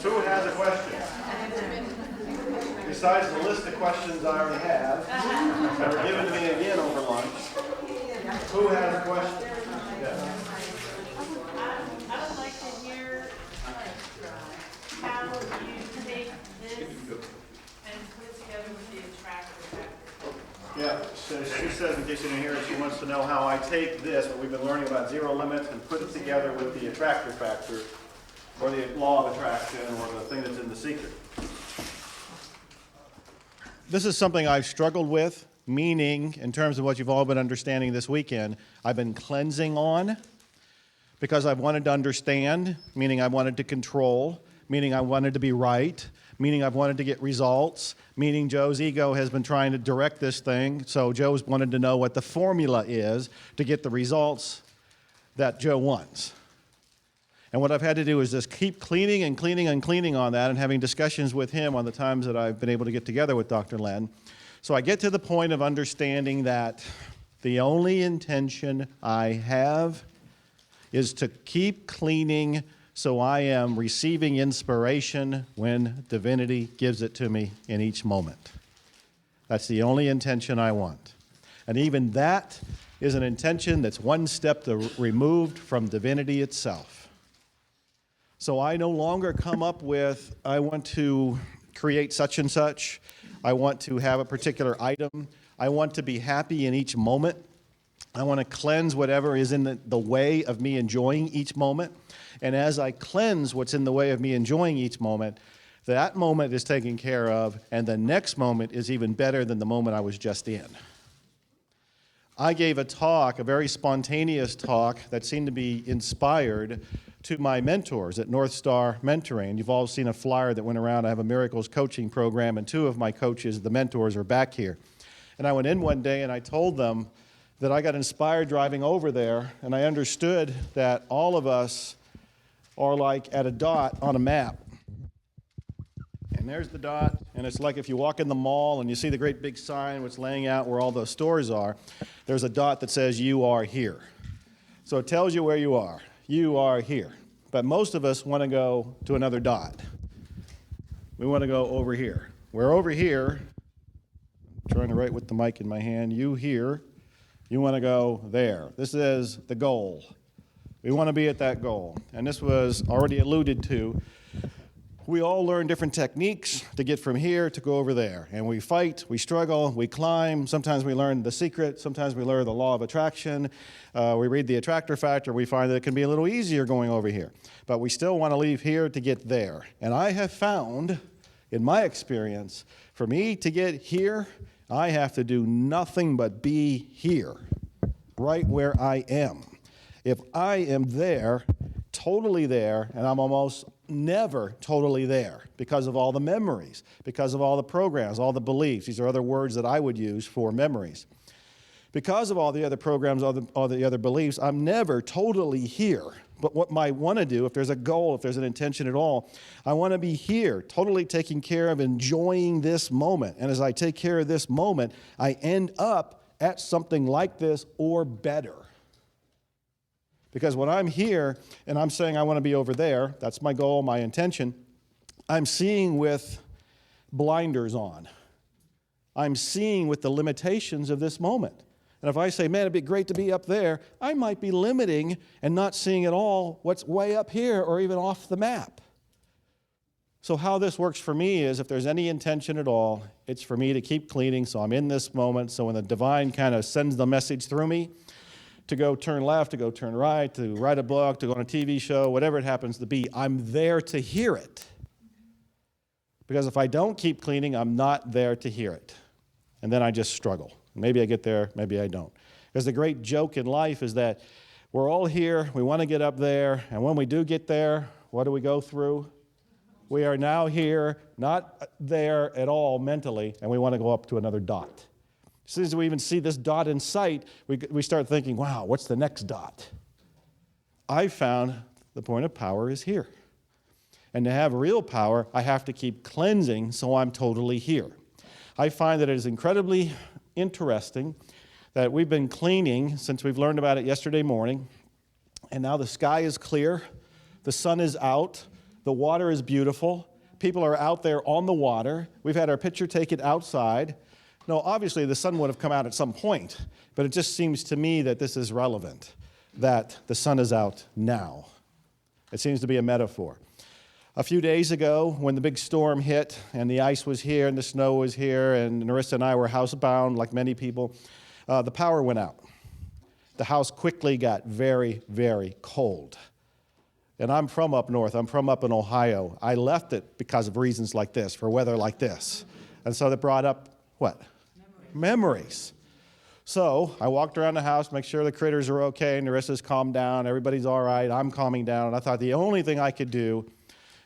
Who has a question? Besides the list of questions I already have, that were given to me again over lunch, who has a question? Yeah. I would like to hear how you take this and put it together with the attractor factor. Yeah, so she says, in case you didn't hear it, she wants to know how I take this, what we've been learning about zero limits, and put it together with the attractor factor, or the law of attraction, or the thing that's in The Secret. This is something I've struggled with, meaning, in terms of what you've all been understanding this weekend, I've been cleansing on, because I've wanted to understand, meaning I wanted to control, meaning I wanted to be right, meaning I've wanted to get results, meaning Joe's ego has been trying to direct this thing, so Joe's wanted to know what the formula is to get the results that Joe wants. And what I've had to do is just keep cleaning and cleaning and cleaning on that and having discussions with him on the times that I've been able to get together with Dr. Len. So I get to the point of understanding that the only intention I have is to keep cleaning so I am receiving inspiration when divinity gives it to me in each moment. That's the only intention I want. And even that is an intention that's one step removed from divinity itself. So I no longer come up with, I want to create such and such, I want to have a particular item, I want to be happy in each moment, I want to cleanse whatever is in the way of me enjoying each moment, and as I cleanse what's in the way of me enjoying each moment, that moment is taken care of, and the next moment is even better than the moment I was just in. I gave a talk, a very spontaneous talk that seemed to be inspired to my mentors at North Star Mentoring. You've all seen a flyer that went around. I have a miracles coaching program, and two of my coaches, the mentors, are back here. And I went in one day and I told them that I got inspired driving over there, and I understood that all of us are like at a dot on a map. And there's the dot, and it's like if you walk in the mall and you see the great big sign which laying out where all those stores are, there's a dot that says you are here. So it tells you where you are. You are here. But most of us want to go to another dot. We want to go over here. We're over here. I'm trying to write with the mic in my hand. You here. You want to go there. This is the goal. We want to be at that goal. And this was already alluded to. We all learn different techniques to get from here to go over there. And we fight, we struggle, we climb. Sometimes we learn the secret. Sometimes we learn the law of attraction. We read the attractor factor. We find that it can be a little easier going over here. But we still want to leave here to get there. And I have found, in my experience, for me to get here, I have to do nothing but be here, right where I am. If I am there, totally there, and I'm almost never totally there because of all the memories, because of all the programs, all the beliefs. These are other words that I would use for memories. Because of all the other programs, all the other beliefs, I'm never totally here. But what I want to do, if there's a goal, if there's an intention at all, I want to be here, totally taking care of enjoying this moment. And as I take care of this moment, I end up at something like this or better. Because when I'm here and I'm saying I want to be over there, that's my goal, my intention, I'm seeing with blinders on. I'm seeing with the limitations of this moment. And if I say, man, it'd be great to be up there, I might be limiting and not seeing at all what's way up here or even off the map. So how this works for me is if there's any intention at all, it's for me to keep cleaning so I'm in this moment. So when the divine kind of sends the message through me, to go turn left, to go turn right, to write a book, to go on a TV show, whatever it happens to be, I'm there to hear it. Because if I don't keep cleaning, I'm not there to hear it. And then I just struggle. Maybe I get there, maybe I don't. Because the great joke in life is that we're all here, we want to get up there, and when we do get there, what do we go through? We are now here, not there at all mentally, and we want to go up to another dot. As soon as we even see this dot in sight, we start thinking, wow, what's the next dot? I found the point of power is here. And to have real power, I have to keep cleansing so I'm totally here. I find that it is incredibly interesting that we've been cleaning since we've learned about it yesterday morning, and now the sky is clear, the sun is out, The water is beautiful. People are out there on the water. We've had our picture taken outside. No, obviously the sun would have come out at some point, but it just seems to me that this is relevant, that the sun is out now. It seems to be a metaphor. A few days ago, when the big storm hit and the ice was here and the snow was here and Narissa and I were housebound like many people, the power went out. The house quickly got very, very cold. And I'm from up north. I'm from up in Ohio. I left it because of reasons like this, for weather like this. And so that brought up what? Memories. So I walked around the house, make sure the critters are okay, Narissa's calmed down, everybody's all right, I'm calming down. And I thought the only thing I could do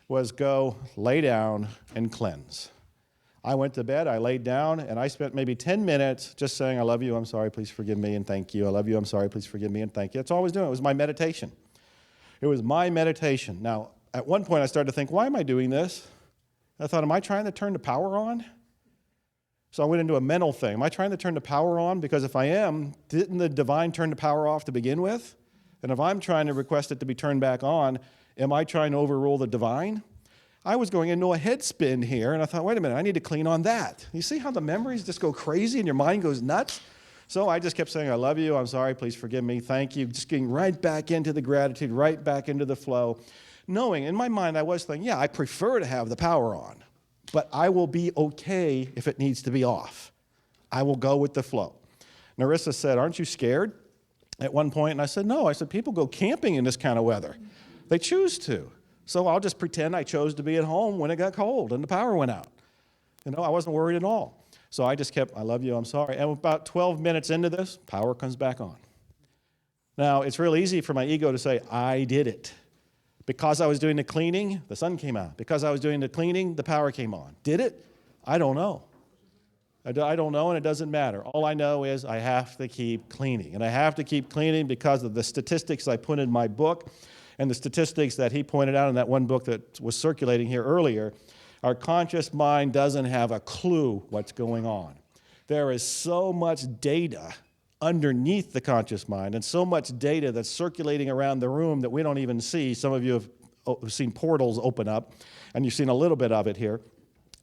was go lay down and cleanse. I went to bed, I laid down, and I spent maybe 10 minutes just saying, I love you, I'm sorry, please forgive me, and thank you. I love you, I'm sorry, please forgive me, and thank you. That's all I was doing. It was my meditation. It was my meditation. Now, at one point I started to think, why am I doing this? I thought, am I trying to turn the power on? So I went into a mental thing. Am I trying to turn the power on? Because if I am, didn't the divine turn the power off to begin with? And if I'm trying to request it to be turned back on, am I trying to overrule the divine? I was going into a head spin here, and I thought, wait a minute, I need to clean on that. You see how the memories just go crazy and your mind goes nuts? So I just kept saying, I love you, I'm sorry, please forgive me, thank you. Just getting right back into the gratitude, right back into the flow. Knowing, in my mind, I was thinking, yeah, I prefer to have the power on, but I will be okay if it needs to be off. I will go with the flow. Narissa said, aren't you scared? At one point, and I said, no. I said, people go camping in this kind of weather. They choose to. So I'll just pretend I chose to be at home when it got cold and the power went out. I wasn't worried at all. So I just kept, I love you, I'm sorry. And about 12 minutes into this, power comes back on. Now, it's real easy for my ego to say, I did it. Because I was doing the cleaning, the sun came out. Because I was doing the cleaning, the power came on. Did it? I don't know. I don't know, and it doesn't matter. All I know is I have to keep cleaning. And I have to keep cleaning because of the statistics I put in my book and the statistics that he pointed out in that one book that was circulating here earlier. Our conscious mind doesn't have a clue what's going on. There is so much data underneath the conscious mind and so much data that's circulating around the room that we don't even see. Some of you have seen portals open up, and you've seen a little bit of it here,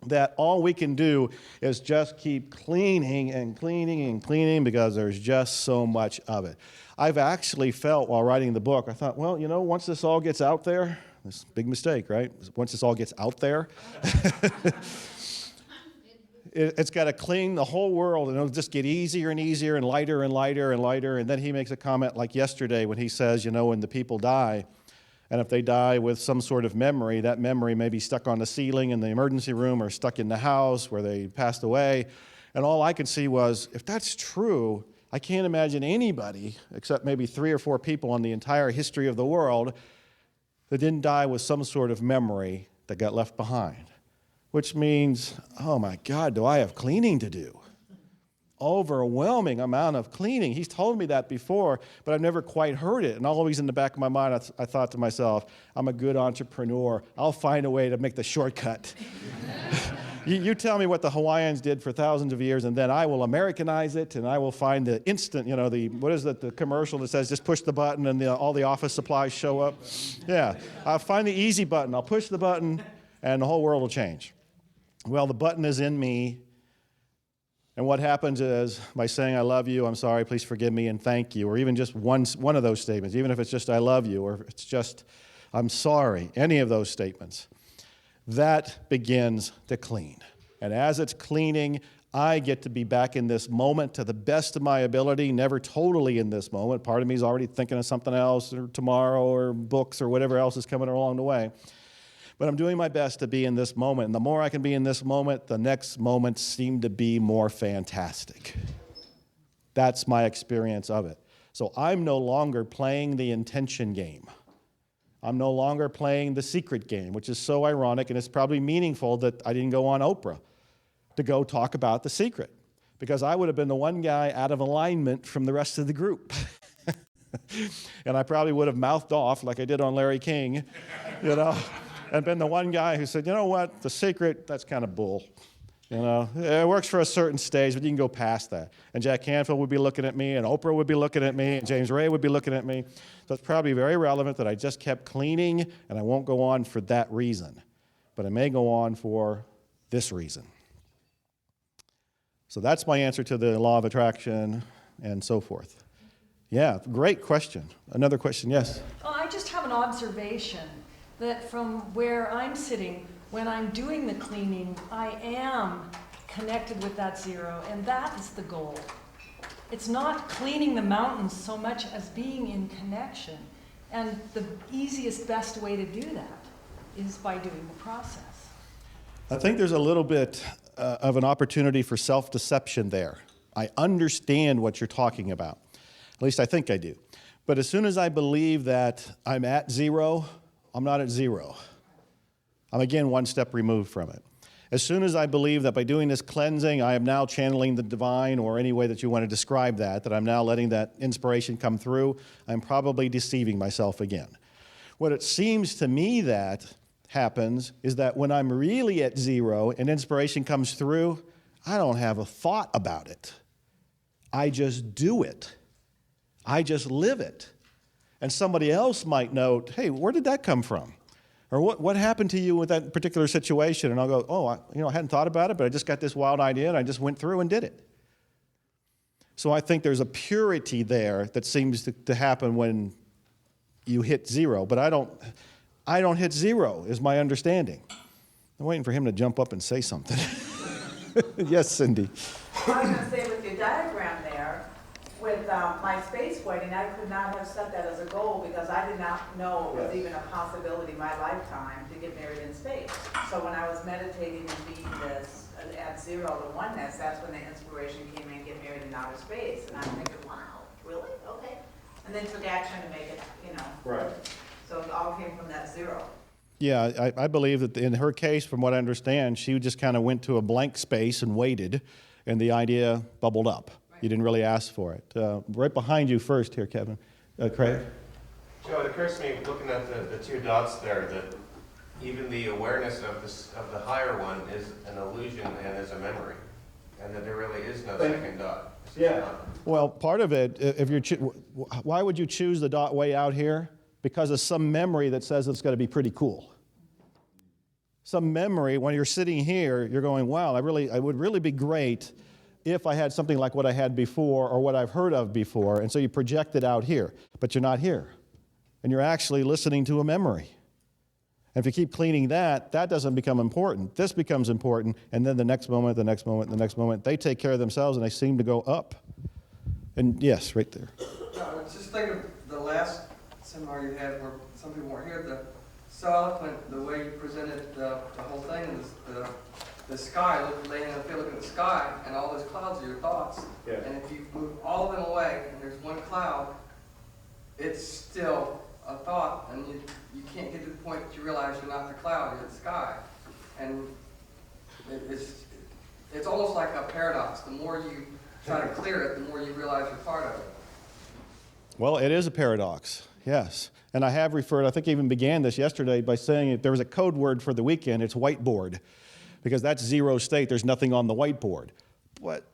that all we can do is just keep cleaning and cleaning and cleaning because there's just so much of it. I've actually felt while writing the book, I thought, well, once this all gets out there, this big mistake, right? Once this all gets out there, it's got to clean the whole world, and it'll just get easier and easier and lighter and lighter and lighter. And then he makes a comment like yesterday when he says, when the people die, and if they die with some sort of memory, that memory may be stuck on the ceiling in the emergency room or stuck in the house where they passed away. And all I could see was, if that's true, I can't imagine anybody, except maybe 3 or 4 people in the entire history of the world, that didn't die with some sort of memory that got left behind. Which means, oh my God, do I have cleaning to do? Overwhelming amount of cleaning. He's told me that before, but I've never quite heard it. And always in the back of my mind, I thought to myself, I'm a good entrepreneur. I'll find a way to make the shortcut. You tell me what the Hawaiians did for thousands of years, and then I will Americanize it, and I will find the instant, the commercial that says just push the button and all the office supplies show up? Yeah, I'll find the easy button. I'll push the button, and the whole world will change. Well, the button is in me, and what happens is, by saying I love you, I'm sorry, please forgive me, and thank you, or even just one of those statements, even if it's just I love you, or if it's just I'm sorry, any of those statements, that begins to clean. And as it's cleaning, I get to be back in this moment to the best of my ability, never totally in this moment. Part of me is already thinking of something else, or tomorrow, or books, or whatever else is coming along the way. But I'm doing my best to be in this moment. And the more I can be in this moment, the next moments seem to be more fantastic. That's my experience of it. So I'm no longer playing the intention game. I'm no longer playing the secret game, which is so ironic, and it's probably meaningful that I didn't go on Oprah to go talk about the secret, because I would have been the one guy out of alignment from the rest of the group. And I probably would have mouthed off like I did on Larry King, and been the one guy who said, you know what, the secret, that's kind of bull. You know, it works for a certain stage, but you can go past that. And Jack Canfield would be looking at me, and Oprah would be looking at me, and James Ray would be looking at me. So it's probably very relevant that I just kept cleaning, and I won't go on for that reason. But I may go on for this reason. So that's my answer to the law of attraction and so forth. Yeah, great question. Another question, yes? Well, I just have an observation that from where I'm sitting, when I'm doing the cleaning, I am connected with that zero, and that is the goal. It's not cleaning the mountains so much as being in connection. And the easiest, best way to do that is by doing the process. I think there's a little bit of an opportunity for self-deception there. I understand what you're talking about. At least I think I do. But as soon as I believe that I'm at zero, I'm not at zero. I'm again one step removed from it. As soon as I believe that by doing this cleansing, I am now channeling the divine, or any way that you want to describe that I'm now letting that inspiration come through, I'm probably deceiving myself again. What it seems to me that happens is that when I'm really at zero and inspiration comes through, I don't have a thought about it. I just do it. I just live it. And somebody else might note, hey, where did that come from? Or what happened to you with that particular situation? And I'll go, oh, I hadn't thought about it, but I just got this wild idea, and I just went through and did it. So I think there's a purity there that seems to happen when you hit zero. But I don't hit zero, is my understanding. I'm waiting for him to jump up and say something. Yes, Cindy. I was going to say with your diagram there, with my space wedding, I could not have set that as a goal because I did not know it was even a possibility in my lifetime to get married in space. So when I was meditating and being this at zero to oneness, that's when the inspiration came in, get married in outer space. And I'm thinking, wow, really? Okay. And then took action to make it, Right. So it all came from that zero. Yeah, I believe that in her case, from what I understand, she just kind of went to a blank space and waited, and the idea bubbled up. You didn't really ask for it. Right behind you first here, Kevin. Craig? Joe, it occurs to me, looking at the two dots there, that even the awareness of the higher one is an illusion and is a memory, and that there really is no second dot. Well, part of it, if you're, why would you choose the dot way out here? Because of some memory that says it's going to be pretty cool. Some memory, when you're sitting here, you're going, wow, I would really be great if I had something like what I had before or what I've heard of before. And so you project it out here, but you're not here. And you're actually listening to a memory. And if you keep cleaning that, that doesn't become important. This becomes important, and then the next moment, the next moment, the next moment, they take care of themselves and they seem to go up. And yes, right there. I was just thinking of the last seminar you had where some people weren't here, so eloquent, the way you presented the whole thing, and the sky, laying in the field looking at the sky, and all those clouds are your thoughts. Yeah. And if you move all of them away, and there's one cloud, it's still a thought, and you can't get to the point that you realize you're not the cloud, you're the sky. And it's almost like a paradox. The more you try to clear it, the more you realize you're part of it. Well, it is a paradox, yes. And I have referred, I think I even began this yesterday by saying if there was a code word for the weekend, it's whiteboard. Because that's zero state, there's nothing on the whiteboard. But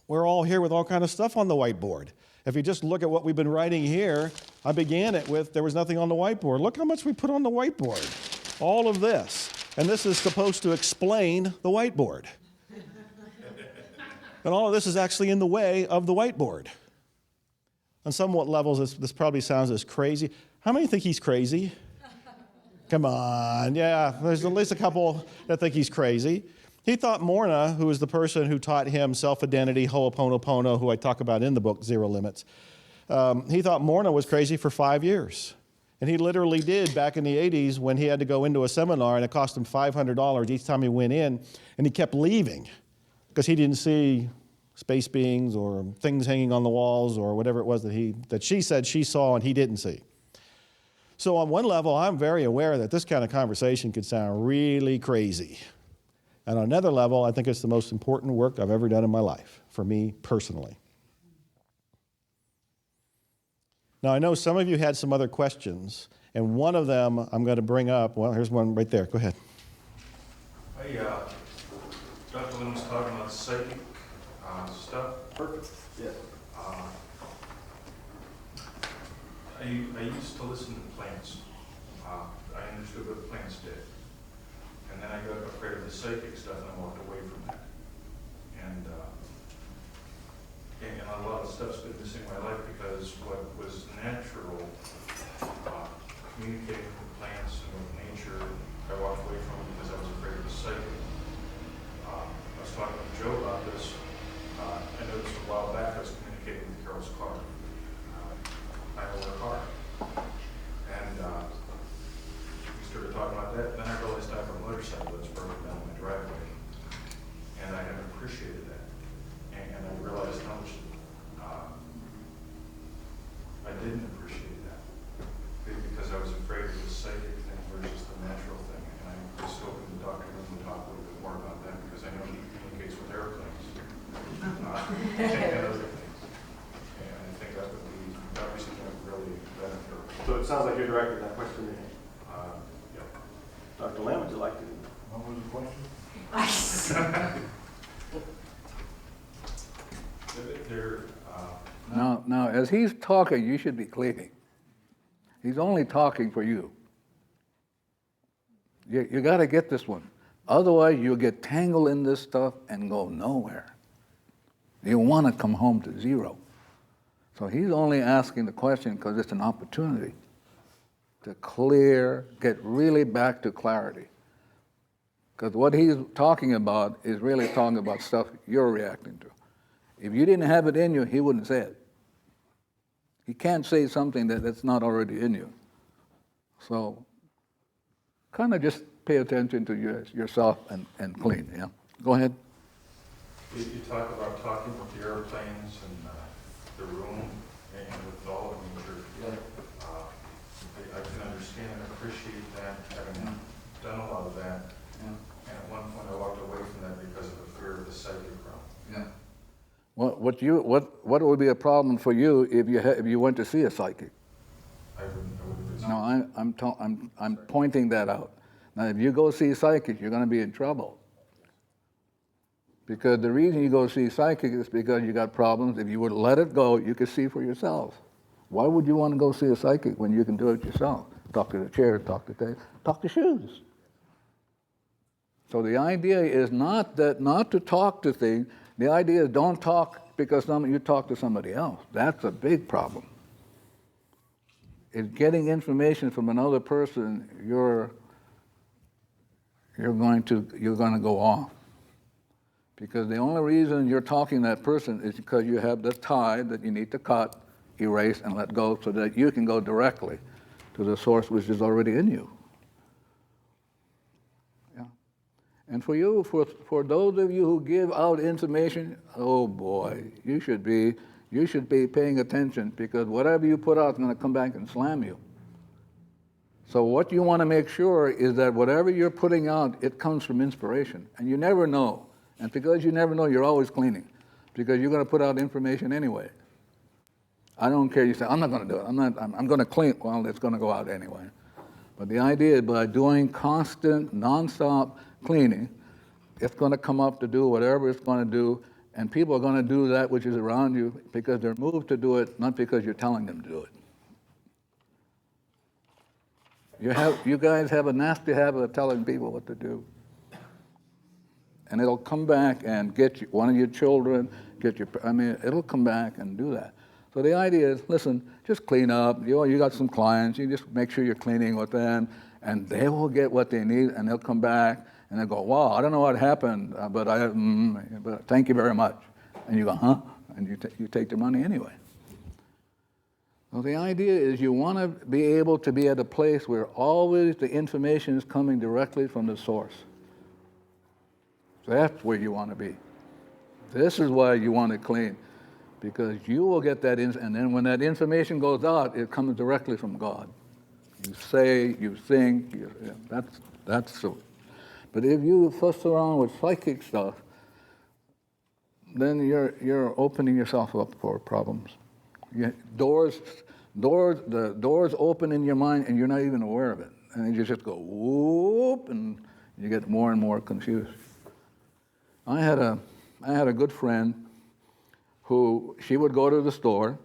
we're all here with all kind of stuff on the whiteboard. If you just look at what we've been writing here, I began it with there was nothing on the whiteboard. Look how much we put on the whiteboard. All of this. And this is supposed to explain the whiteboard. And all of this is actually in the way of the whiteboard. On somewhat levels, this probably sounds as crazy. How many think he's crazy? Come on, yeah, there's at least a couple that think he's crazy. He thought Morna, who was the person who taught him self-identity, Ho'oponopono, who I talk about in the book, Zero Limits, he thought Morna was crazy for 5 years. And he literally did back in the 80s when he had to go into a seminar, and it cost him $500 each time he went in, and he kept leaving because he didn't see space beings or things hanging on the walls or whatever it was that she said she saw and he didn't see. So on one level, I'm very aware that this kind of conversation could sound really crazy. And on another level, I think it's the most important work I've ever done in my life, for me personally. Now, I know some of you had some other questions, and one of them I'm going to bring up. Well, here's one right there. Go ahead. Dr. Loomis psychic stuff. Perfect. Yeah. I used to listen to plants. I understood what plants did. And then I got afraid of the psychic stuff and I walked away from that. And a lot of stuff's been missing in my life because what was natural, communicating with plants and with nature, I walked away from because I was afraid of the psychic. I was talking with Joe about this. I noticed a while back I was communicating with Carol's car. I own her car. And we started talking about that. Then I realized I have a motorcycle that's broken down my driveway. And I haven't appreciated that. And I realized how much I didn't appreciate that. Because I was afraid of the psychic thing versus the natural thing. And I was hoping the doctor would talk a little bit more about that because I know he communicates with airplanes and other things. And I think that would be something that would really benefit. So it sounds like you're directing that question to him. Yeah. Dr. Lamb, would you like to? What was the question? There, Now, as he's talking, you should be cleaning. He's only talking for you. You got to get this one. Otherwise, you'll get tangled in this stuff and go nowhere. You want to come home to zero. So he's only asking the question because it's an opportunity to get really back to clarity. Because what he's talking about is really talking about stuff you're reacting to. If you didn't have it in you, he wouldn't say it. He can't say something that's not already in you. So kind of just pay attention to yourself and clean, yeah? Go ahead. you talk about talking with the airplanes and the room and with all of nature. I can understand and appreciate that, having done a lot of that. And at one point I walked away from that because of the fear of the psychic realm. What would be a problem for you if you went to see a psychic? I wouldn't. No, I'm pointing that out. Now, if you go see a psychic, you're going to be in trouble. Because the reason you go see psychic is because you got problems. If you would let it go, you could see for yourself. Why would you want to go see a psychic when you can do it yourself? Talk to the chair, talk to the talk to shoes. So the idea is not to talk to things. The idea is don't talk because you talk to somebody else. That's a big problem. It's getting information from another person. You're going to go off. Because the only reason you're talking to that person is because you have the tie that you need to cut, erase, and let go so that you can go directly to the source which is already in you. Yeah. And for you, for those of you who give out information, oh boy, you should be paying attention because whatever you put out is going to come back and slam you. So what you want to make sure is that whatever you're putting out, it comes from inspiration. And you never know. And because you never know, you're always cleaning. Because you're going to put out information anyway. I don't care. You say, I'm not going to do it. I'm going to clean. Well, it's going to go out anyway. But the idea is by doing constant, nonstop cleaning, it's going to come up to do whatever it's going to do. And people are going to do that which is around you because they're moved to do it, not because you're telling them to do it. You guys have a nasty habit of telling people what to do. And it'll come back and get you, one of your children, it'll come back and do that. So the idea is, listen, just clean up. You got some clients, you just make sure you're cleaning with them, and they will get what they need, and they'll come back, and they'll go, wow, I don't know what happened, but thank you very much. And you go, huh? And you take the money anyway. Well, the idea is you want to be able to be at a place where always the information is coming directly from the source. That's where you want to be. This is why you want to clean, because you will get that, and then when that information goes out, it comes directly from God. You say, you think, that's so. But if you fuss around with psychic stuff, then you're opening yourself up for problems. The doors open in your mind, and you're not even aware of it, and then you just go whoop, and you get more and more confused. I had a I had a good friend who, she would go to the store,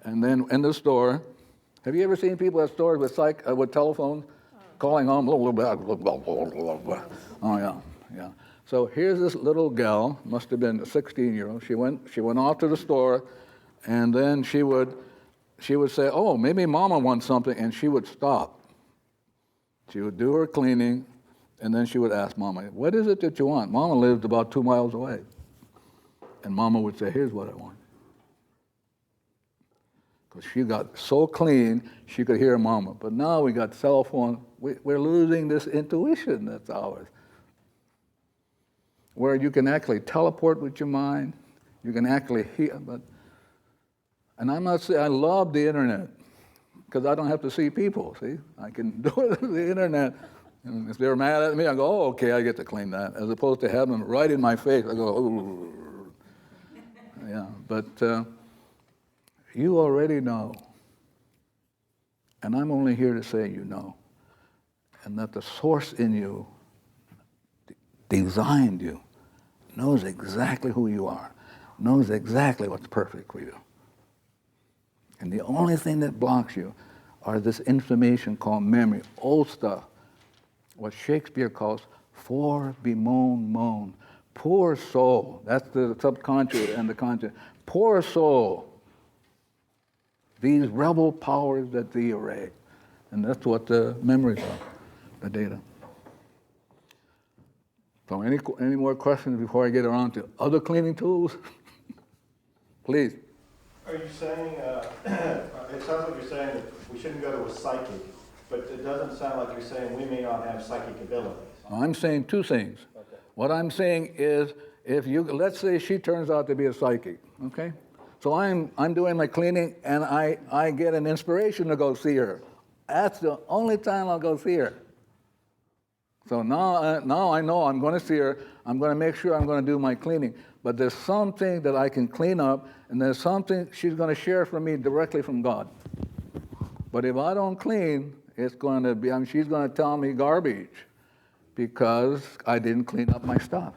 and then in the store, have you ever seen people at stores with telephones calling home? Oh yeah, yeah. So here's this little gal, must have been a 16-year-old. She went off to the store, and then she would say, "Oh, maybe Mama wants something," and she would stop. She would do her cleaning, and then she would ask Mama, "What is it that you want?" Mama lived about 2 miles away, and Mama would say, "Here's what I want." Because she got so clean, she could hear Mama. But now we got cell phone. We're losing this intuition that's ours, where you can actually teleport with your mind. You can actually hear. And I must say, I love the internet because I don't have to see people. See, I can do it with the internet. And if they're mad at me, I go, "Oh, okay, I get to clean that," as opposed to having them right in my face. I go, "Oh." Yeah, but you already know. And I'm only here to say you know. And that the source in you designed you, knows exactly who you are, knows exactly what's perfect for you. And the only thing that blocks you are this information called memory, old stuff, what Shakespeare calls for bemoan moan. Poor soul, that's the subconscious and the conscious. Poor soul, these rebel powers that thee array. And that's what the memories are, the data. So any more questions before I get around to other cleaning tools? Please. Are you saying, it sounds like you're saying that we shouldn't go to a psychic, but it doesn't sound like you're saying we may not have psychic abilities. I'm saying two things. Okay. What I'm saying is, let's say she turns out to be a psychic, okay? So I'm doing my cleaning and I get an inspiration to go see her. That's the only time I'll go see her. So now I know I'm going to see her. I'm going to make sure I'm going to do my cleaning. But there's something that I can clean up, and there's something she's going to share from me directly from God. But if I don't clean, it's going to be, she's going to tell me garbage because I didn't clean up my stuff.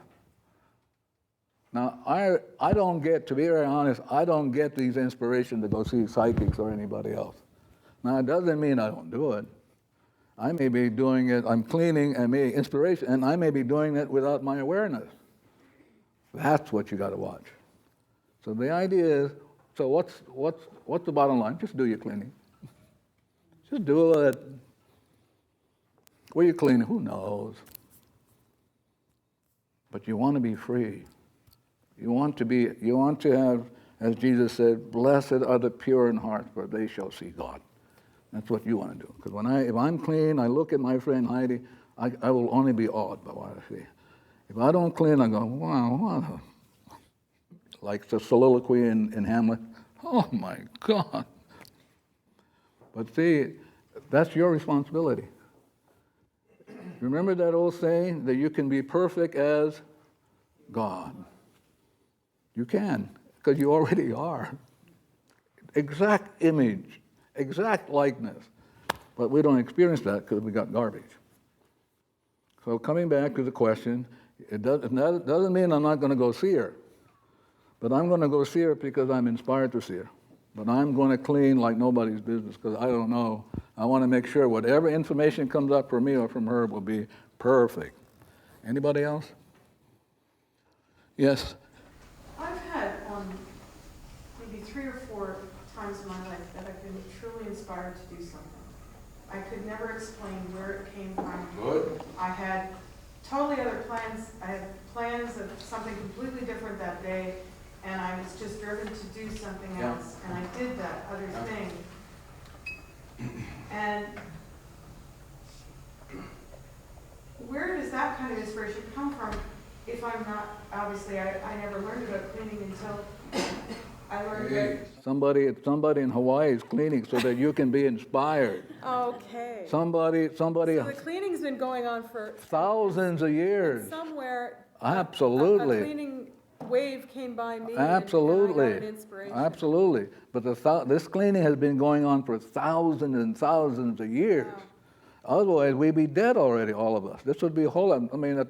Now, I don't get, to be very honest, I don't get these inspirations to go see psychics or anybody else. Now, it doesn't mean I don't do it. I may be doing it, I'm cleaning and maybe inspiration, and I may be doing it without my awareness. That's what you got to watch. So the idea is, so what's the bottom line? Just do your cleaning. Just do it. Where you cleaning? Who knows? But you want to be free. You want to have, as Jesus said, "Blessed are the pure in heart, for they shall see God." That's what you want to do. Because if I'm clean, I look at my friend Heidi, I will only be awed by what I see. If I don't clean, I go, "Wow, like the soliloquy in Hamlet, oh my God." But see, that's your responsibility. Remember that old saying that you can be perfect as God. You can, because you already are. Exact image, exact likeness. But we don't experience that because we got garbage. So coming back to the question, it doesn't mean I'm not going to go see her. But I'm going to go see her because I'm inspired to see her. But I'm going to clean like nobody's business because I don't know. I want to make sure whatever information comes up from me or from her will be perfect. Anybody else? Yes? I've had maybe 3 or 4 times in my life that I've been truly inspired to do something. I could never explain where it came from. Good. I had totally other plans. I had plans of something completely different that day, and I was just driven to do something else, and I did that other thing. And where does that kind of inspiration come from if I'm not, obviously, I never learned about cleaning until I learned that. Somebody in Hawaii is cleaning so that you can be inspired. Okay. Somebody. So the cleaning's been going on for thousands of years. somewhere. Absolutely. A cleaning wave came by me. Absolutely. And I got an inspiration. Absolutely. But this cleaning has been going on for thousands and thousands of years. Wow. Otherwise, we'd be dead already, all of us. This would be a whole lot. I mean, the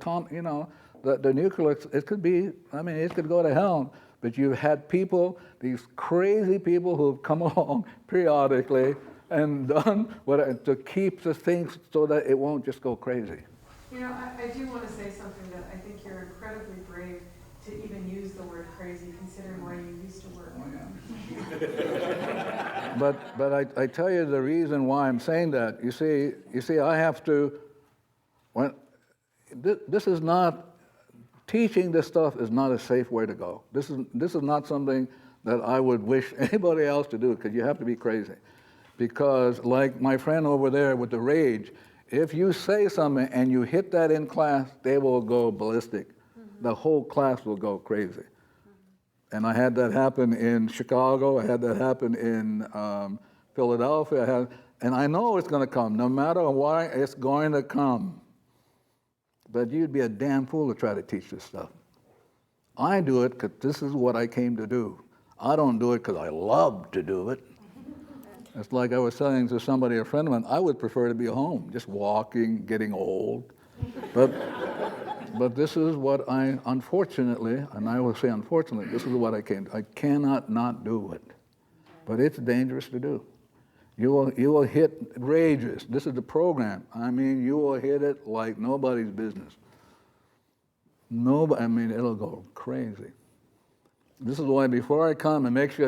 the nuclear, it could be, I mean, it could go to hell, but you've had people, these crazy people who've come along periodically and done what to keep the things so that it won't just go crazy. You know, I do want to say something that I think you're incredibly brave to even use the word crazy, considering where you used to work. But I tell you the reason why I'm saying that. You see, I have to. This is not teaching. This stuff is not a safe way to go. This is not something that I would wish anybody else to do, because you have to be crazy. Because like my friend over there with the rage, if you say something and you hit that in class, they will go ballistic. The whole class will go crazy. And I had that happen in Chicago. I had that happen in Philadelphia. And I know it's going to come. No matter why, it's going to come. But you'd be a damn fool to try to teach this stuff. I do it because this is what I came to do. I don't do it because I love to do it. It's like I was saying to somebody, a friend of mine, I would prefer to be home, just walking, getting old. But this is what I, unfortunately, and I will say unfortunately, this is what I came to. I cannot not do it. But it's dangerous to do. You will hit rages. This is the program. I mean, you will hit it like nobody's business. I mean, it'll go crazy. This is why before I come and make sure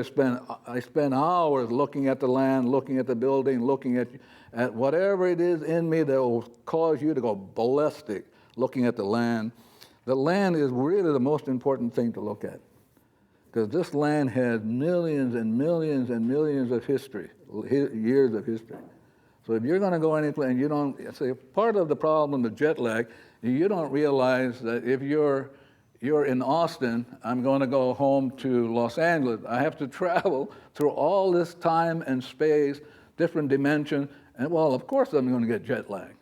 I spend hours looking at the land, looking at the building, looking at whatever it is in me that will cause you to go ballistic, looking at the land. The land is really the most important thing to look at, because this land has millions and millions and millions of history, years of history. So if you're going to go anyplace and you don't, say part of the problem, the jet lag, you don't realize that if you're in Austin, I'm going to go home to Los Angeles. I have to travel through all this time and space, different dimension, and well, of course I'm going to get jet lag.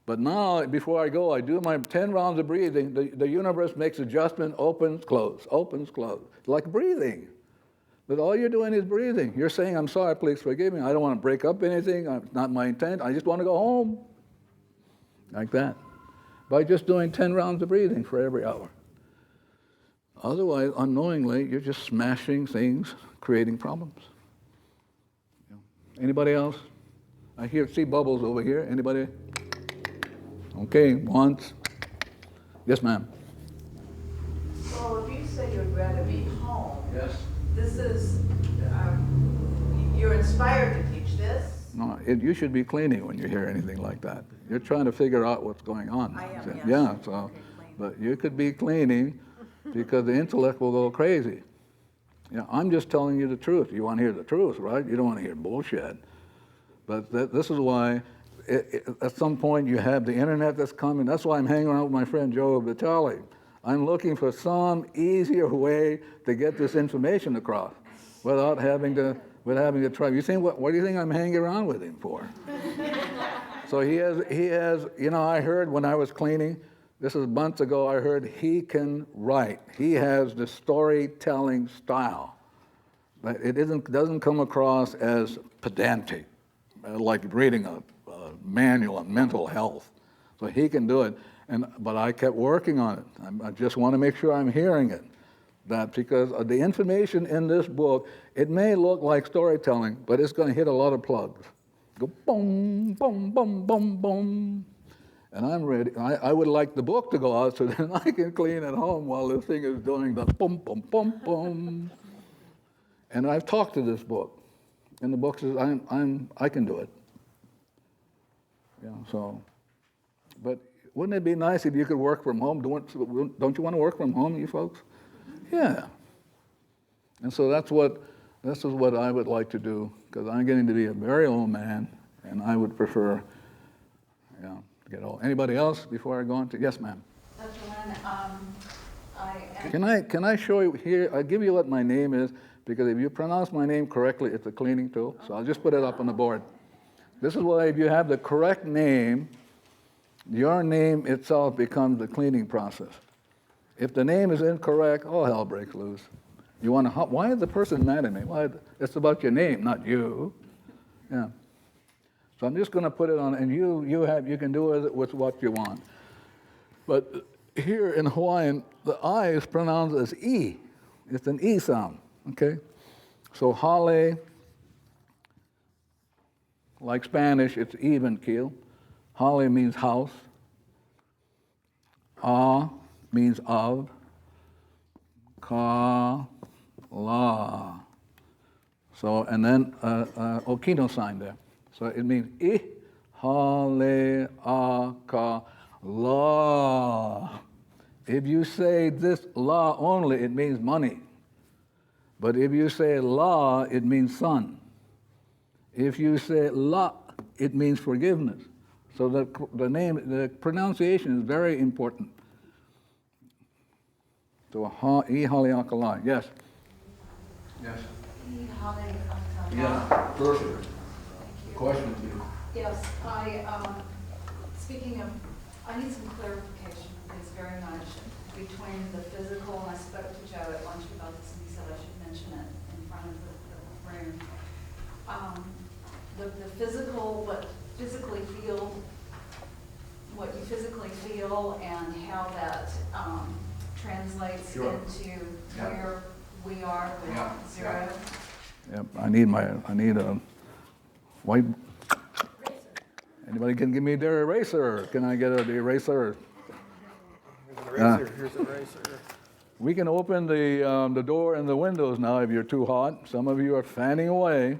But now, before I go, I do my 10 rounds of breathing. The universe makes adjustment, opens, close, like breathing. But all you're doing is breathing. You're saying, I'm sorry, please forgive me. I don't want to break up anything. It's not my intent. I just want to go home. Like that. By just doing 10 rounds of breathing for every hour. Otherwise, unknowingly, you're just smashing things, creating problems. Anybody else? I see bubbles over here. Anybody? Okay, once. Yes, ma'am. So if you say you'd rather be home, Yes. this is, you're inspired to teach this? No, you should be cleaning when you hear anything like that. You're trying to figure out what's going on. I am, yes. Yeah, so, Okay, but you could be cleaning because the intellect will go crazy. Yeah, I'm just telling you the truth. You want to hear the truth, right? You don't want to hear bullshit. But this is why at some point you have the internet that's coming. That's why I'm hanging around with my friend Joe Vitale. I'm looking for some easier way to get this information across without having to try. You think what do you think I'm hanging around with him for? So he has, you know, I heard when I was cleaning, this is months ago, I heard he can write. He has the storytelling style. But it doesn't come across as pedantic, like reading a manual on mental health. So he can do it. But I kept working on it. I just want to make sure I'm hearing it. Because the information in this book, it may look like storytelling, but it's going to hit a lot of plugs. Go boom, boom, boom, boom, boom. And I'm ready. I would like the book to go out so then I can clean at home while this thing is doing the boom, boom, boom, boom. And I've talked to this book. And the book says, I can do it. Yeah, so, but wouldn't it be nice if you could work from home? Don't you want to work from home, you folks? Yeah. And so this is what I would like to do, because I'm getting to be a very old man, and I would prefer, to get old. Anybody else before I go on to? Yes, ma'am. Dr. Lynn, Can I show you here? I'll give you what my name is, because if you pronounce my name correctly, it's a cleaning tool. So I'll just put it up on the board. This is why if you have the correct name, your name itself becomes the cleaning process. If the name is incorrect, all hell breaks loose. You want to? Why is the person mad at me? Why? It's about your name, not you. Yeah. So I'm just going to put it on, and you can do with it with what you want. But here in Hawaiian, the I is pronounced as E. It's an E sound, okay? So hale, like Spanish, it's even keel. Hale means house. A means of. Ka, la. So, and then Okino sign there. So it means I, hale, a, ka, la. If you say this la only, it means money. But if you say la, it means son. If you say la, it means forgiveness. So the pronunciation is very important. So ha, I, hale, a, ka, la. Yes. Yes. Yeah, perfect. Question to you. Yes, speaking of, I need some clarification, please, very much, between the physical, and I spoke to Joe at lunch about this, and he said I should mention it in front of the room. The physical, what you physically feel, and how that translates Sure. into Yeah. where we are with Yeah. zero. Yep, I need a white. Anybody can give me their eraser? Can I get the eraser? Here's a razor. We can open the door and the windows now if you're too hot. Some of you are fanning away.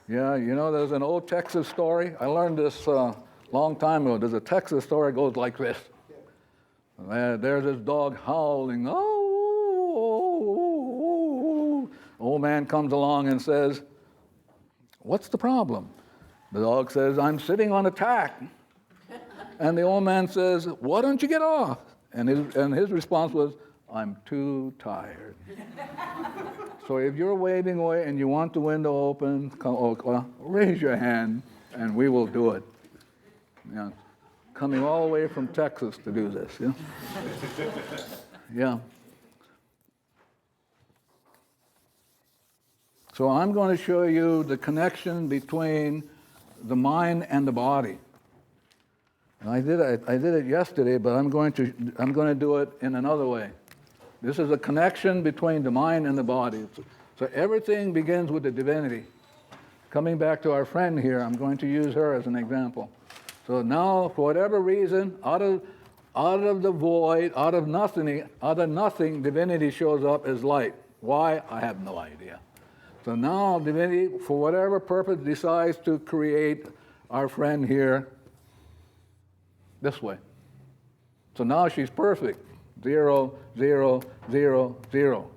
Yeah, you know, there's an old Texas story. I learned this long time ago. There's a Texas story that goes like this. There's this dog howling. Oh. Old man comes along and says, "What's the problem?" The dog says, "I'm sitting on a tack." And the old man says, "Why don't you get off?" And his response was, "I'm too tired." So if you're waving away and you want the window open, raise your hand and we will do it. Yeah. Coming all the way from Texas to do this. Yeah. Yeah. So I'm going to show you the connection between the mind and the body. And I did it yesterday, but I'm going to do it in another way. This is a connection between the mind and the body. So everything begins with the divinity. Coming back to our friend here, I'm going to use her as an example. So now, for whatever reason, out of the void, out of nothing, divinity shows up as light. Why? I have no idea. So now divinity, for whatever purpose, decides to create our friend here this way. So now she's perfect. 0, 0, 0, 0.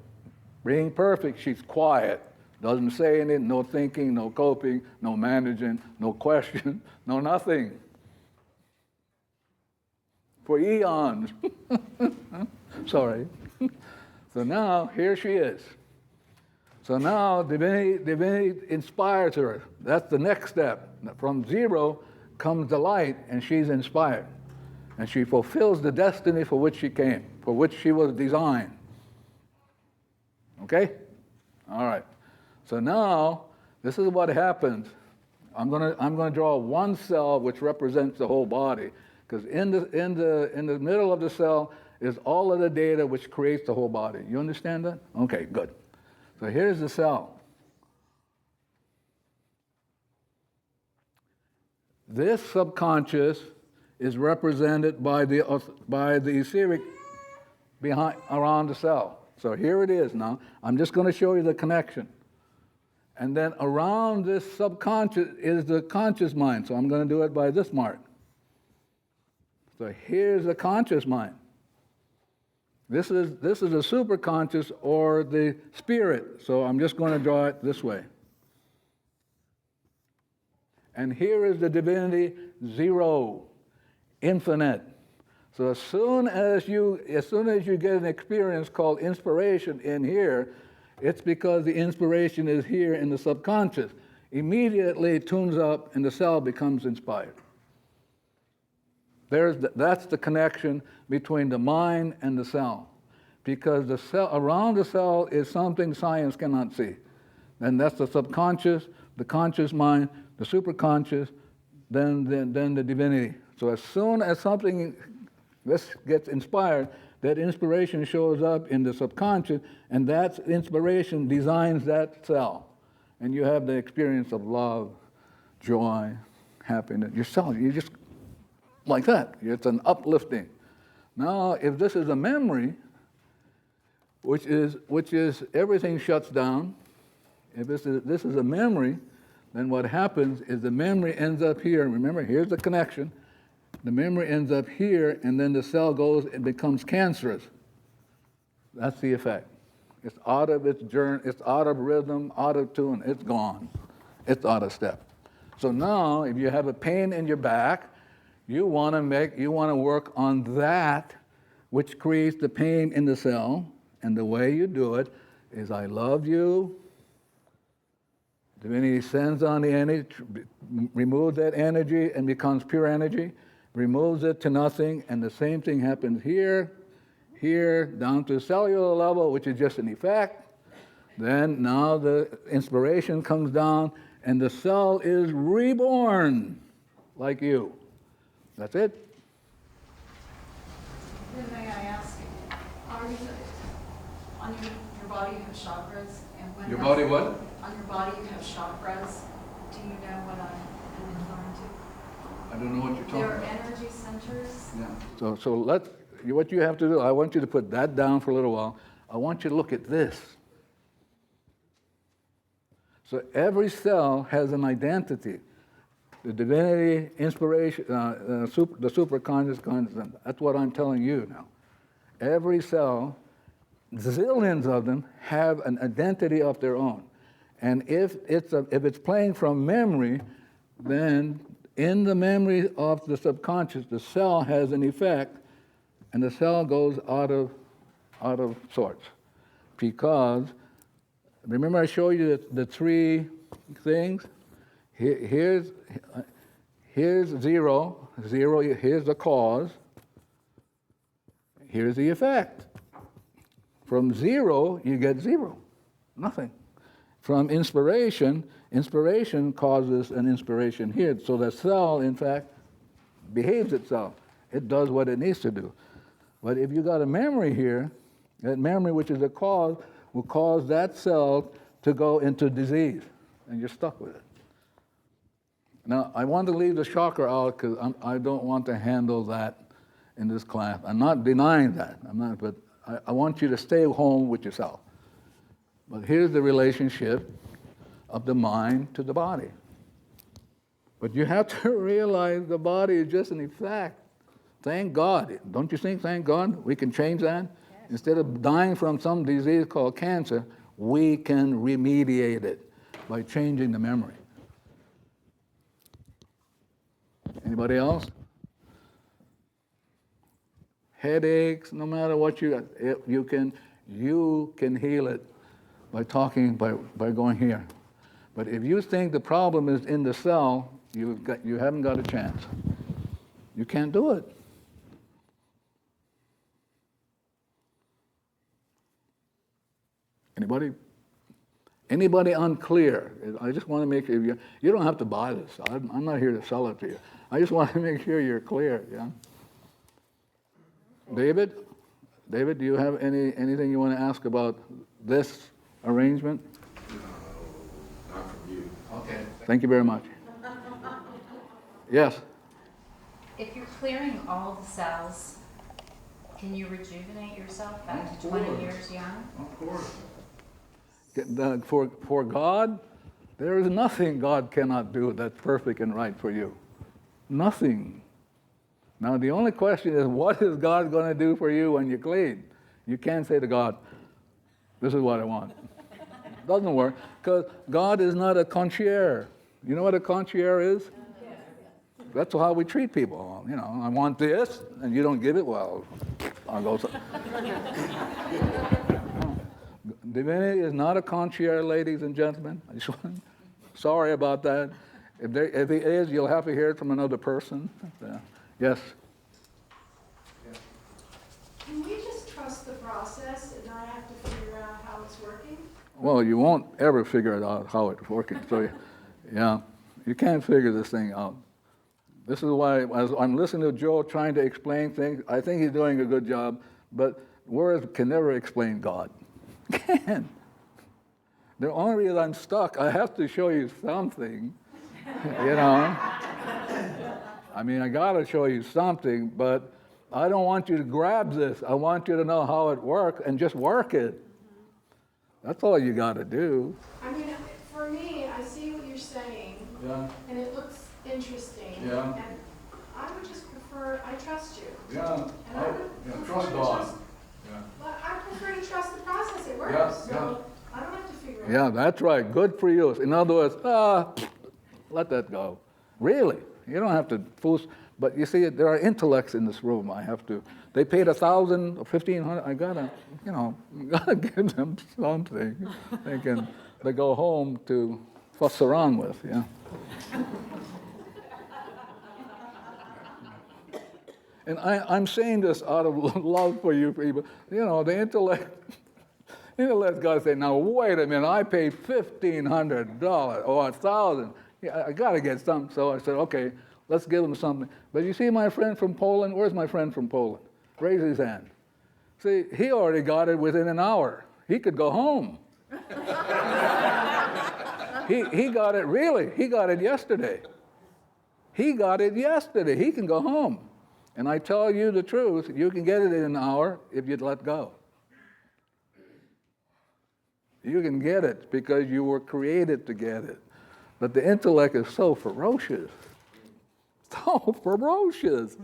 Being perfect, she's quiet. Doesn't say anything, no thinking, no coping, no managing, no question, no nothing. For eons. Sorry. So now, here she is. So now divinity inspires her. That's the next step. From 0 comes the light, and she's inspired. And she fulfills the destiny for which she came, for which she was designed. Okay? All right. So now, this is what happens. I'm gonna draw one cell which represents the whole body, because in the middle of the cell is all of the data which creates the whole body. You understand that? Okay, good. So here's the cell. This subconscious is represented by the etheric around the cell. So here it is now. I'm just going to show you the connection. And then around this subconscious is the conscious mind. So I'm going to do it by this mark. So here's the conscious mind. This is the superconscious or the spirit. So I'm just going to draw it this way. And here is the divinity 0, infinite. So as soon as you get an experience called inspiration in here, it's because the inspiration is here in the subconscious. Immediately it tunes up and the cell becomes inspired. That's the connection between the mind and the cell. Because the cell around the cell is something science cannot see. And that's the subconscious, the conscious mind, the superconscious, then the divinity. So as soon as something this gets inspired, that inspiration shows up in the subconscious, and that inspiration designs that cell. And you have the experience of love, joy, happiness. Your cell, you just, like that. It's an uplifting. Now, if this is a memory, which is everything shuts down, if this is a memory, then what happens is the memory ends up here. Remember, here's the connection. The memory ends up here, and then the cell goes and becomes cancerous. That's the effect. It's out of its journey, it's out of rhythm, out of tune, it's gone. It's out of step. So now, if you have a pain in your back, you want to work on that which creates the pain in the cell, and the way you do it is I love you. Divinity sends on the energy, removes that energy and becomes pure energy, removes it to nothing, and the same thing happens here, here, down to cellular level, which is just an effect. Then now the inspiration comes down, and the cell is reborn, like you. That's it. Then may I ask, are you, on your body you have chakras, and when Your body what? On your body you have chakras. Do you know what I'm referring to? I don't know what you're talking They're about. energy centers. Yeah. So what you have to do, I want you to put that down for a little while. I want you to look at this. So every cell has an identity. The divinity, inspiration, the superconscious consciousness. That's what I'm telling you now. Every cell, zillions of them, have an identity of their own. And if it's playing from memory, then in the memory of the subconscious, the cell has an effect, and the cell goes out of sorts. Because, remember I showed you the three things? Here's zero, here's the cause, here's the effect. From zero, you get zero, nothing. From inspiration causes an inspiration here. So the cell, in fact, behaves itself. It does what it needs to do. But if you got a memory here, that memory, which is a cause, will cause that cell to go into disease, and you're stuck with it. Now, I want to leave the chakra out because I don't want to handle that in this class. I'm not denying that. But I want you to stay home with yourself. But here's the relationship of the mind to the body. But you have to realize the body is just an effect. Thank God. Don't you think, thank God, we can change that? Yes. Instead of dying from some disease called cancer, we can remediate it by changing the memory. Anybody else? Headaches, no matter what you can heal it by talking, by going here. But if you think the problem is in the cell, you haven't got a chance. You can't do it. Anybody unclear? I just want to make sure you don't have to buy this. I'm not here to sell it to you. I just want to make sure you're clear. Yeah. David, do you have anything you want to ask about this arrangement? No, not from you. Okay. Thank you very much. Yes. If you're clearing all the cells, can you rejuvenate yourself back to 20 years young? Of course. For God, there is nothing God cannot do that's perfect and right for you. Nothing. Now, the only question is, what is God going to do for you when you clean? You can't say to God, this is what I want. Doesn't work, because God is not a concierge. You know what a concierge is? That's how we treat people. You know, I want this, and you don't give it, well, I'll go. Divinity is not a concierge, ladies and gentlemen. Sorry about that. If it is, you'll have to hear it from another person. Yes? Can we just trust the process and not have to figure out how it's working? Well, you won't ever figure it out how it's working. So, yeah, you can't figure this thing out. This is why, as I'm listening to Joe trying to explain things, I think he's doing a good job, but words can never explain God. Can't. The only reason I'm stuck, I have to show you something, you know. I mean, I got to show you something, but I don't want you to grab this. I want you to know how it works and just work it. That's all you got to do. I mean, for me, I see what you're saying, Yeah. and it looks interesting. Yeah. And I would just prefer, I trust you. Yeah. And I would prefer Trust to God. trust- Yeah. But I prefer to trust the process, it works, Yeah, so I don't have to figure it out. Yeah, that's right. Good for you. In other words, let that go. Really, you don't have to force. But you see, there are intellects in this room. They paid $1,000 or $1,500. I gotta give them something. They go home to fuss around with. Yeah. And I'm saying this out of love for you people. You know, the intellect's got to say, now wait a minute, I paid $1,500 or $1,000. Yeah, I got to get something. So I said, okay, let's give him something. But you see my friend from Poland? Where's my friend from Poland? Raise his hand. See, he already got it within an hour. He could go home. He got it, really. He got it yesterday. He got it yesterday. He can go home. And I tell you the truth, you can get it in an hour if you'd let go. You can get it because you were created to get it. But the intellect is so ferocious. So ferocious.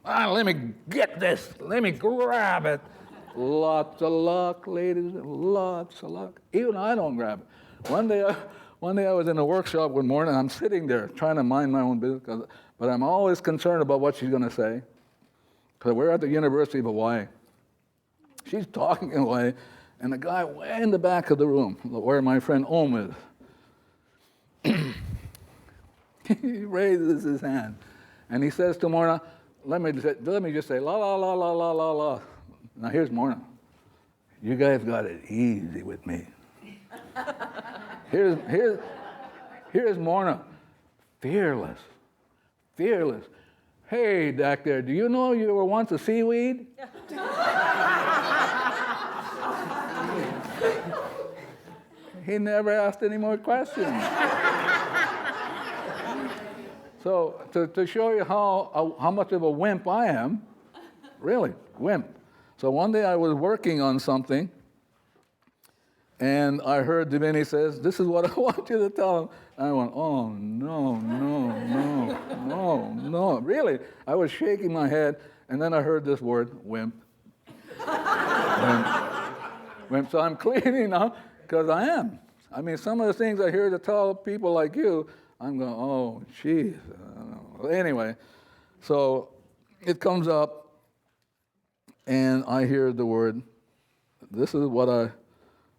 Let me get this. Let me grab it. Lots of luck, ladies. Lots of luck. Even I don't grab it. One day I was in a workshop one morning. I'm sitting there trying to mind my own business, but I'm always concerned about what she's going to say. Because we're at the University of Hawaii. She's talking away, and the guy way in the back of the room, where my friend Om is, he raises his hand, and he says to Morna, let me just say, la, la, la, la, la, la, la. Now here's Morna. You guys got it easy with me. Here's Morna. Fearless. Fearless. Hey, doctor, do you know you were once a seaweed? He never asked any more questions. So to show you how much of a wimp I am, really, wimp. So one day I was working on something, and I heard Divini says, this is what I want you to tell him. And I went, oh, no, no, no, no, no. Really, I was shaking my head, and then I heard this word, wimp. Wimp. Wimp. So I'm cleaning now, because I am. I mean, some of the things I hear to tell people like you, I'm going, oh, geez. Anyway, so it comes up, and I hear the word, this is what I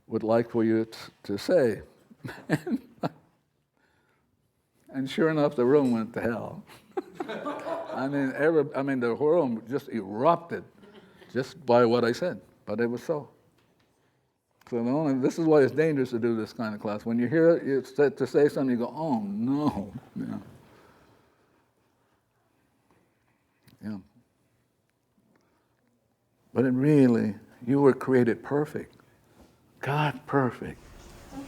would like for you to say. And sure enough, the room went to hell. I mean, the room just erupted just by what I said, but it was so. So this is why it's dangerous to do this kind of class. When you hear it to say something, you go, oh, no. Yeah. Yeah. But it really, you were created perfect. God perfect.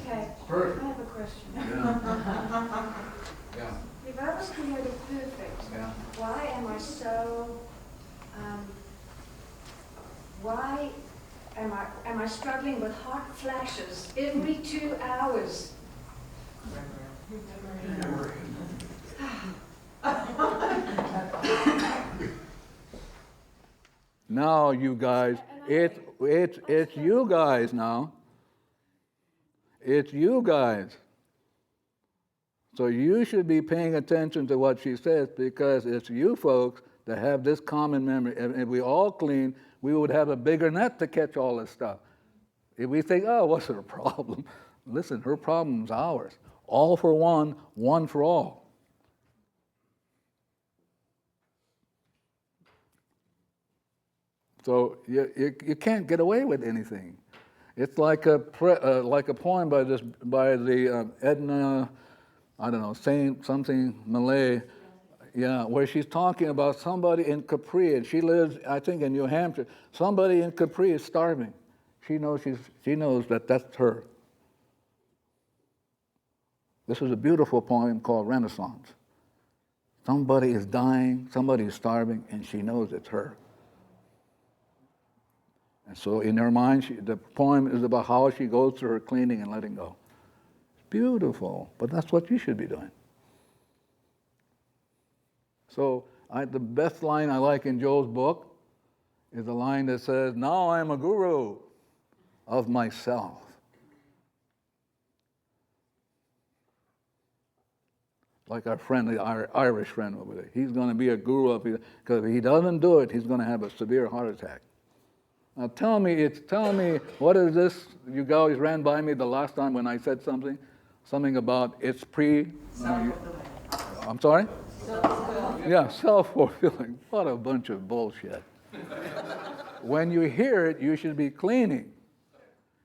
Okay, Perfect. I have a question. Yeah. Yeah. If I was created perfect, Yeah. why am I so, why am I struggling with hot flashes every 2 hours? Now, you guys, it's you guys now. It's you guys. So you should be paying attention to what she says, because it's you folks that have this common memory. And if we all clean, we would have a bigger net to catch all this stuff. If we think, oh, what's her problem? Listen, her problem's ours. All for one, one for all. So you can't get away with anything. It's like a poem by the Edna, I don't know, saying something Malay. Yeah, where she's talking about somebody in Capri, and she lives, I think, in New Hampshire. Somebody in Capri is starving. She knows that that's her. This is a beautiful poem called Renaissance. Somebody is dying, somebody is starving, and she knows it's her. And so in her mind, the poem is about how she goes through her cleaning and letting go. It's beautiful, but that's what you should be doing. So the best line I like in Joe's book is the line that says, "Now I'm a guru of myself." Like our friend, the Irish friend over there. He's going to be a guru of it, because if he doesn't do it, he's going to have a severe heart attack. Now tell me, what is this? You guys ran by me the last time when I said something about it's I'm sorry? Yeah, self-fulfilling. What a bunch of bullshit. When you hear it, you should be cleaning.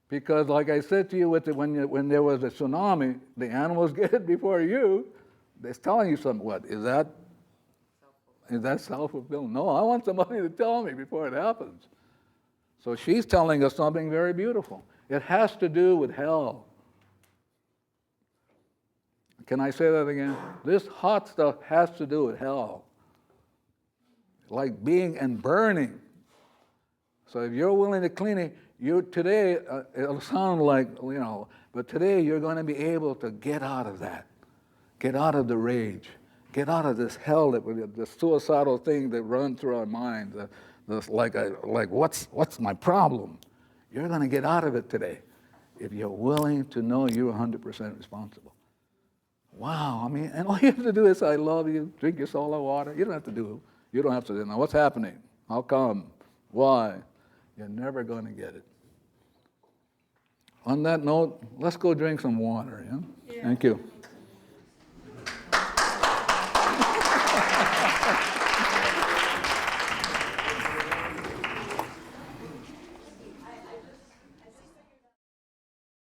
Because like I said to you, when there was a tsunami, the animals get it before you. They're telling you something. What, is that self-fulfilling? No, I want somebody to tell me before it happens. So she's telling us something very beautiful. It has to do with hell. Can I say that again? This hot stuff has to do with hell. Like being and burning. So if you're willing to clean it, today, it'll sound like, but today you're going to be able to get out of that. Get out of the rage. Get out of this hell, the suicidal thing that runs through our minds. What's my problem? You're going to get out of it today if you're willing to know you're 100% responsible. Wow, and all you have to do is say, I love you, drink your soda water. You don't have to do now what's happening? How come? Why? You're never going to get it. On that note, let's go drink some water, yeah? Thank you.